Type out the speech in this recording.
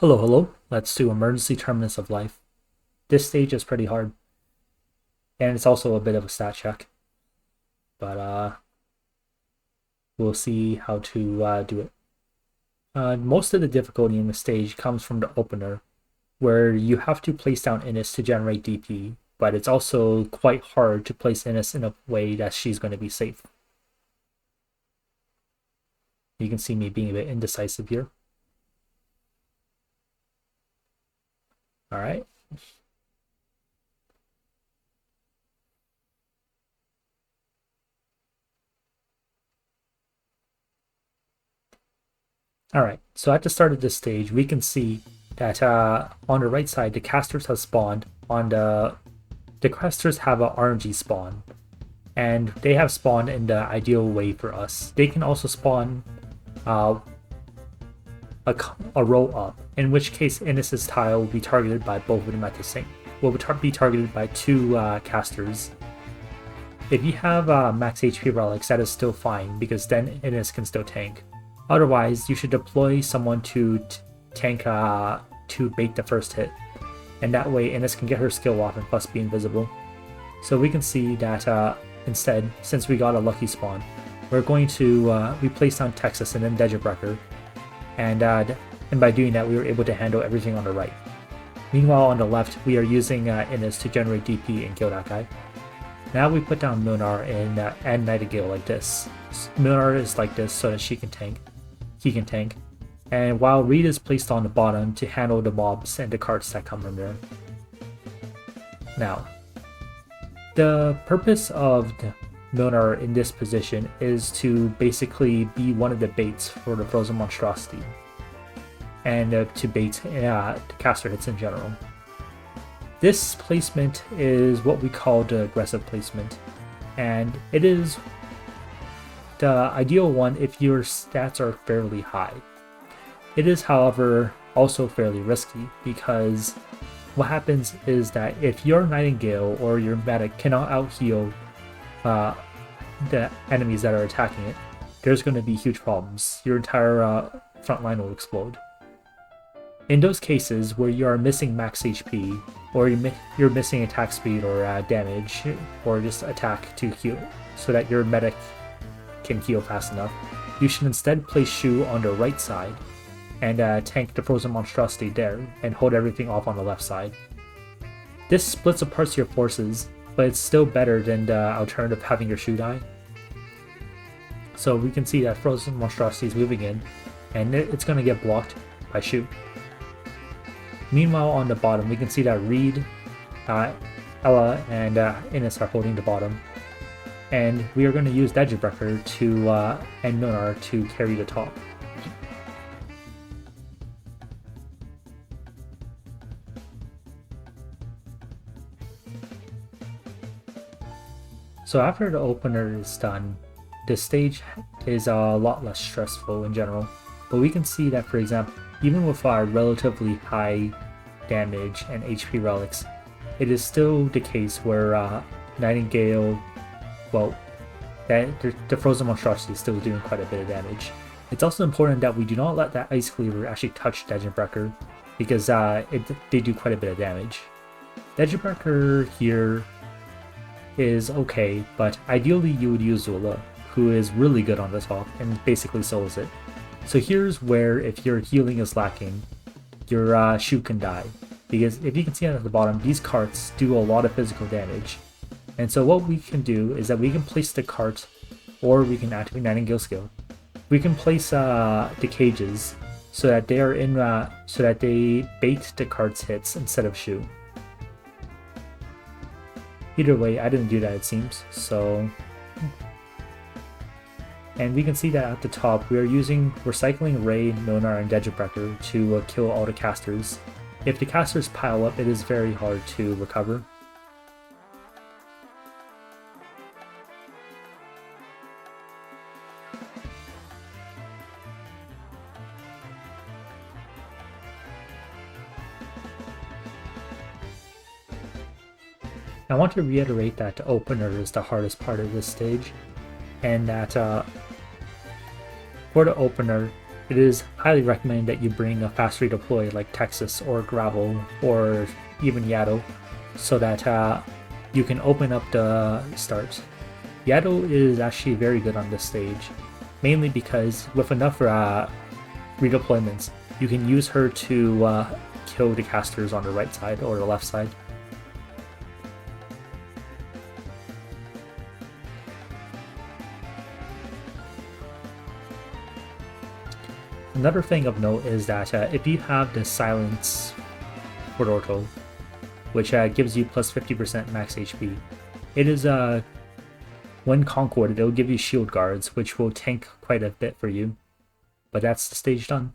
Hello, hello. Let's do emergency terminus of life. This stage is pretty hard, and it's also a bit of a stat check, but we'll see how to do it. Most of the difficulty in the stage comes from the opener, where you have to place down Ines to generate DP, but it's also quite hard to place Ines in a way that she's going to be safe. You can see me being a bit indecisive here. All right. All right, so at the start of this stage, we can see that on the right side, the casters have spawned. On the casters have an RNG spawn, and they have spawned in the ideal way for us. They can also spawn a row up, in which case Ines' tile will be targeted by both of them at the same. Will be targeted by two casters. If you have max HP relics, that is still fine because then Ines can still tank. Otherwise, you should deploy someone to tank to bait the first hit, and that way Ines can get her skill off and plus be invisible. So we can see that instead, since we got a lucky spawn, we're going to we placed down Texas and then Degenbrecher, and by doing that, we were able to handle everything on the right. Meanwhile, on the left, we are using Ines to generate DP and kill that guy. Now we put down Milnar and Nightingale like this. Milnar is like this so that she can tank. He can tank. And while Reed is placed on the bottom to handle the mobs and the carts that come from there. Now, the purpose of the Milnar in this position is to basically be one of the baits for the Frozen Monstrosity. And to bait the caster hits in general. This placement is what we call the aggressive placement, and it is the ideal one if your stats are fairly high. It is, however, also fairly risky because what happens is that if your Nightingale or your medic cannot out-heal the enemies that are attacking it, there's going to be huge problems. Your entire front line will explode. In those cases where you are missing max HP, or you're missing attack speed or damage, or just attack to heal, so that your medic can heal fast enough, you should instead place Shu on the right side and tank the Frozen Monstrosity there and hold everything off on the left side. This splits apart your forces, but it's still better than the alternative of having your Shu die. So we can see that Frozen Monstrosity is moving in, and it's going to get blocked by Shu. Meanwhile, on the bottom, we can see that Reed, Ella, and Ines are holding the bottom. And we are going to use Degenbrecher and Milnar to carry the top. So after the opener is done, the stage is a lot less stressful in general. But we can see that, for example, even with our relatively high damage and HP relics, it is still the case where Nightingale, well, the Frozen Monstrosity is still doing quite a bit of damage. It's also important that we do not let that Ice Cleaver actually touch Degenbrecher, because they do quite a bit of damage. Degenbrecher here is okay, but ideally you would use Zula, who is really good on the top and basically souls it. So here's where, if your healing is lacking, your Shu can die. Because if you can see at the bottom, these carts do a lot of physical damage. And so what we can do is that we can place the cart, or we can activate Nightingale's skill. We can place the cages so that they are so that they bait the cart's hits instead of Shu. Either way, I didn't do that, it seems, so... And we can see that at the top, we're cycling Ray, Milnar, and Degenbrecher to kill all the casters. If the casters pile up, it is very hard to recover. I want to reiterate that the opener is the hardest part of this stage, and that for the opener, it is highly recommended that you bring a fast redeploy like Texas or Gravel or even Yaddle, so that you can open up the start. Yaddle is actually very good on this stage, mainly because with enough redeployments, you can use her to kill the casters on the right side or the left side. Another thing of note is that if you have the Silence foldortal, which gives you plus 50% max HP, it is when Concord, it'll give you shield guards, which will tank quite a bit for you. But that's the stage done.